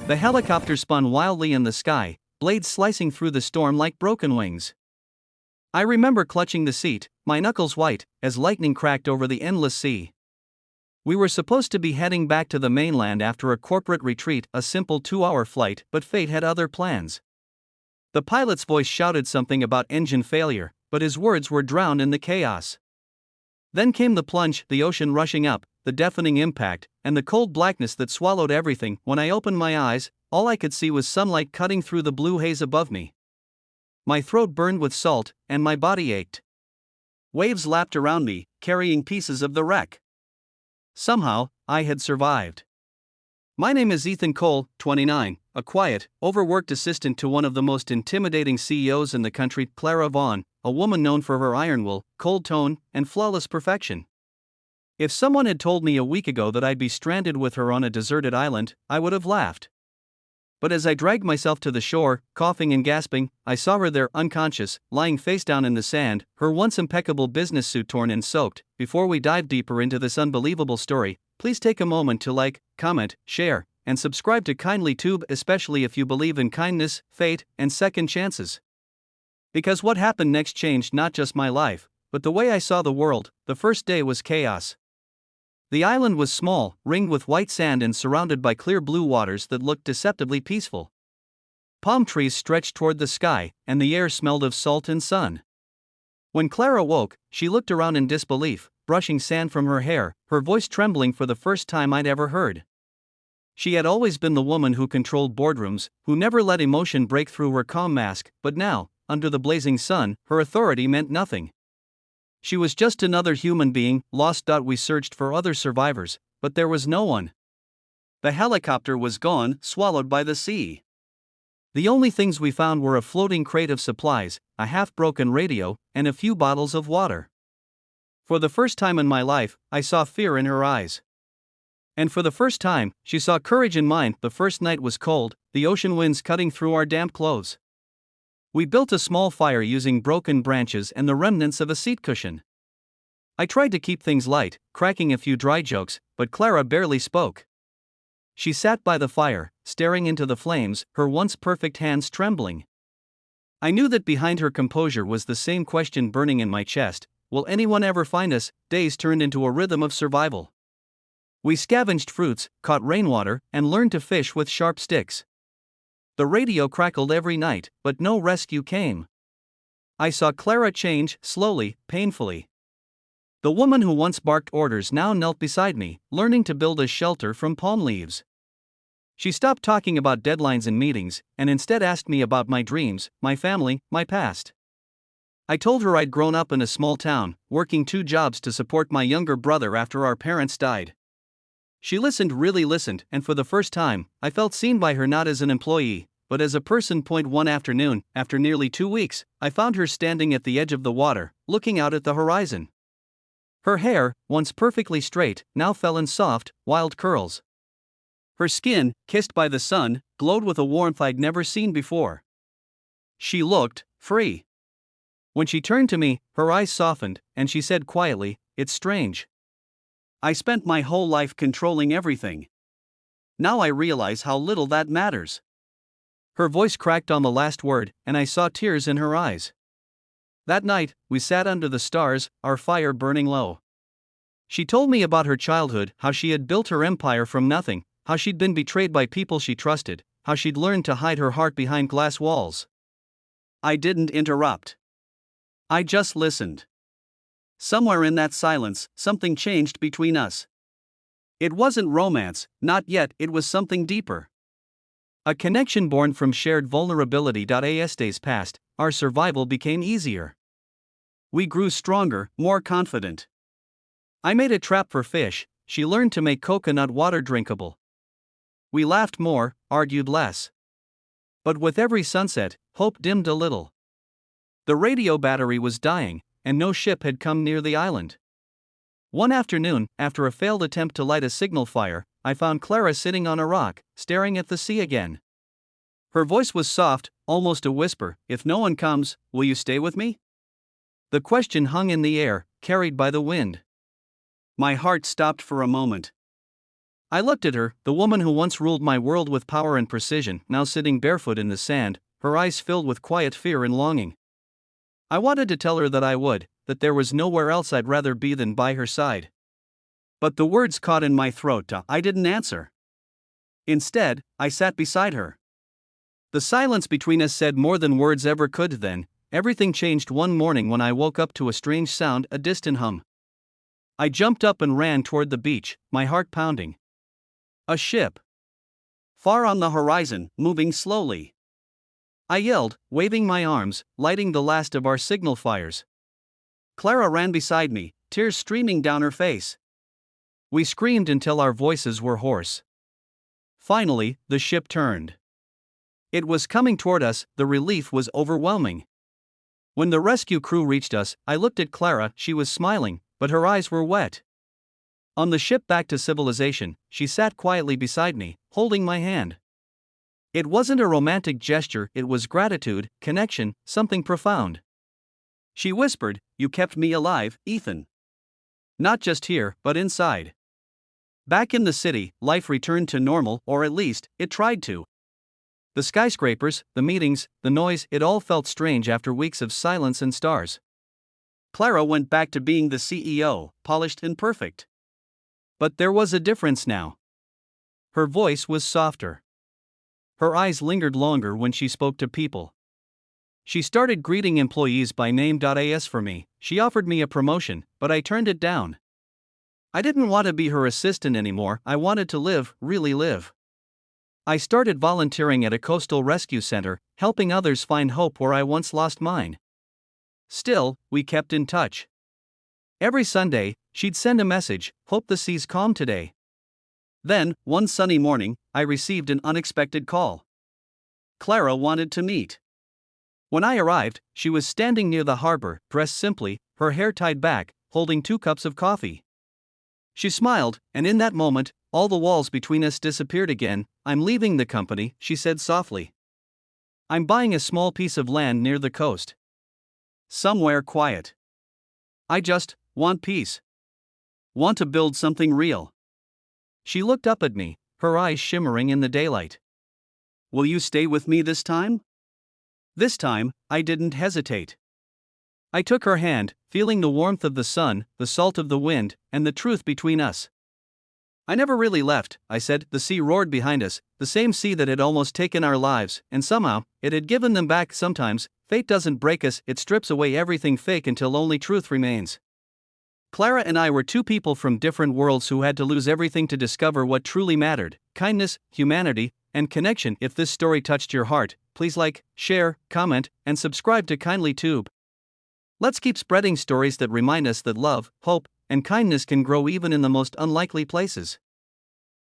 The helicopter spun wildly in the sky, blades slicing through the storm like broken wings. I remember clutching the seat, my knuckles white, as lightning cracked over the endless sea. We were supposed to be heading back to the mainland after a corporate retreat, a simple 2-hour flight, but fate had other plans. The pilot's voice shouted something about engine failure, but his words were drowned in the chaos. Then came the plunge, the ocean rushing up, the deafening impact, and the cold blackness that swallowed everything. When I opened my eyes, all I could see was sunlight cutting through the blue haze above me. My throat burned with salt, and my body ached. Waves lapped around me, carrying pieces of the wreck. Somehow, I had survived. My name is Ethan Cole, 29, a quiet, overworked assistant to one of the most intimidating CEOs in the country, Clara Vaughn, a woman known for her iron will, cold tone, and flawless perfection. If someone had told me a week ago that I'd be stranded with her on a deserted island, I would have laughed. But as I dragged myself to the shore, coughing and gasping, I saw her there, unconscious, lying face down in the sand, her once impeccable business suit torn and soaked. Before we dive deeper into this unbelievable story, please take a moment to like, comment, share, and subscribe to Kindly Tube, especially if you believe in kindness, fate, and second chances. Because what happened next changed not just my life, but the way I saw the world. The first day was chaos. The island was small, ringed with white sand and surrounded by clear blue waters that looked deceptively peaceful. Palm trees stretched toward the sky, and the air smelled of salt and sun. When Clara woke, she looked around in disbelief, brushing sand from her hair, her voice trembling for the first time I'd ever heard. She had always been the woman who controlled boardrooms, who never let emotion break through her calm mask, but now, under the blazing sun, her authority meant nothing. She was just another human being, lost. We searched for other survivors, but there was no one. The helicopter was gone, swallowed by the sea. The only things we found were a floating crate of supplies, a half-broken radio, and a few bottles of water. For the first time in my life, I saw fear in her eyes. And for the first time, she saw courage in mine. The first night was cold, the ocean winds cutting through our damp clothes. We built a small fire using broken branches and the remnants of a seat cushion. I tried to keep things light, cracking a few dry jokes, but Clara barely spoke. She sat by the fire, staring into the flames, her once perfect hands trembling. I knew that behind her composure was the same question burning in my chest: will anyone ever find us? Days turned into a rhythm of survival. We scavenged fruits, caught rainwater, and learned to fish with sharp sticks. The radio crackled every night, but no rescue came. I saw Clara change, slowly, painfully. The woman who once barked orders now knelt beside me, learning to build a shelter from palm leaves. She stopped talking about deadlines and meetings, and instead asked me about my dreams, my family, my past. I told her I'd grown up in a small town, working 2 jobs to support my younger brother after our parents died. She really listened, and for the first time, I felt seen by her, not as an employee, but as a person. One afternoon, after nearly 2 weeks, I found her standing at the edge of the water, looking out at the horizon. Her hair, once perfectly straight, now fell in soft, wild curls. Her skin, kissed by the sun, glowed with a warmth I'd never seen before. She looked free. When she turned to me, her eyes softened, and she said quietly, "It's strange. I spent my whole life controlling everything. Now I realize how little that matters." Her voice cracked on the last word, and I saw tears in her eyes. That night, we sat under the stars, our fire burning low. She told me about her childhood, how she had built her empire from nothing, how she'd been betrayed by people she trusted, how she'd learned to hide her heart behind glass walls. I didn't interrupt. I just listened. Somewhere in that silence, something changed between us. It wasn't romance, not yet. It was something deeper. A connection born from shared vulnerability. As days passed, our survival became easier. We grew stronger, more confident. I made a trap for fish, she learned to make coconut water drinkable. We laughed more, argued less. But with every sunset, hope dimmed a little. The radio battery was dying, and no ship had come near the island. One afternoon, after a failed attempt to light a signal fire, I found Clara sitting on a rock, staring at the sea again. Her voice was soft, almost a whisper. "If no one comes, will you stay with me?" The question hung in the air, carried by the wind. My heart stopped for a moment. I looked at her, the woman who once ruled my world with power and precision, now sitting barefoot in the sand, her eyes filled with quiet fear and longing. I wanted to tell her that I would, that there was nowhere else I'd rather be than by her side. But the words caught in my throat. I didn't answer. Instead, I sat beside her. The silence between us said more than words ever could then. Everything changed one morning when I woke up to a strange sound, a distant hum. I jumped up and ran toward the beach, my heart pounding. A ship. Far on the horizon, moving slowly. I yelled, waving my arms, lighting the last of our signal fires. Clara ran beside me, tears streaming down her face. We screamed until our voices were hoarse. Finally, the ship turned. It was coming toward us, the relief was overwhelming. When the rescue crew reached us, I looked at Clara, she was smiling, but her eyes were wet. On the ship back to civilization, she sat quietly beside me, holding my hand. It wasn't a romantic gesture, it was gratitude, connection, something profound. She whispered, "You kept me alive, Ethan. Not just here, but inside." Back in the city, life returned to normal, or at least, it tried to. The skyscrapers, the meetings, the noise, it all felt strange after weeks of silence and stars. Clara went back to being the CEO, polished and perfect. But there was a difference now. Her voice was softer. Her eyes lingered longer when she spoke to people. She started greeting employees by name. As for me, she offered me a promotion, but I turned it down. I didn't want to be her assistant anymore, I wanted to live, really live. I started volunteering at a coastal rescue center, helping others find hope where I once lost mine. Still, we kept in touch. Every Sunday, she'd send a message, "Hope the sea's calm today." Then, one sunny morning, I received an unexpected call. Clara wanted to meet. When I arrived, she was standing near the harbor, dressed simply, her hair tied back, holding 2 cups of coffee. She smiled, and in that moment, all the walls between us disappeared again. "I'm leaving the company," she said softly. "I'm buying a small piece of land near the coast. Somewhere quiet. I just want peace. Want to build something real." She looked up at me, her eyes shimmering in the daylight. "Will you stay with me this time?" This time, I didn't hesitate. I took her hand, feeling the warmth of the sun, the salt of the wind, and the truth between us. "I never really left," I said. The sea roared behind us, the same sea that had almost taken our lives, and somehow, it had given them back. Sometimes, fate doesn't break us, it strips away everything fake until only truth remains. Clara and I were 2 people from different worlds who had to lose everything to discover what truly mattered: kindness, humanity, and connection. If this story touched your heart, please like, share, comment, and subscribe to Kindly Tube. Let's keep spreading stories that remind us that love, hope, and kindness can grow even in the most unlikely places.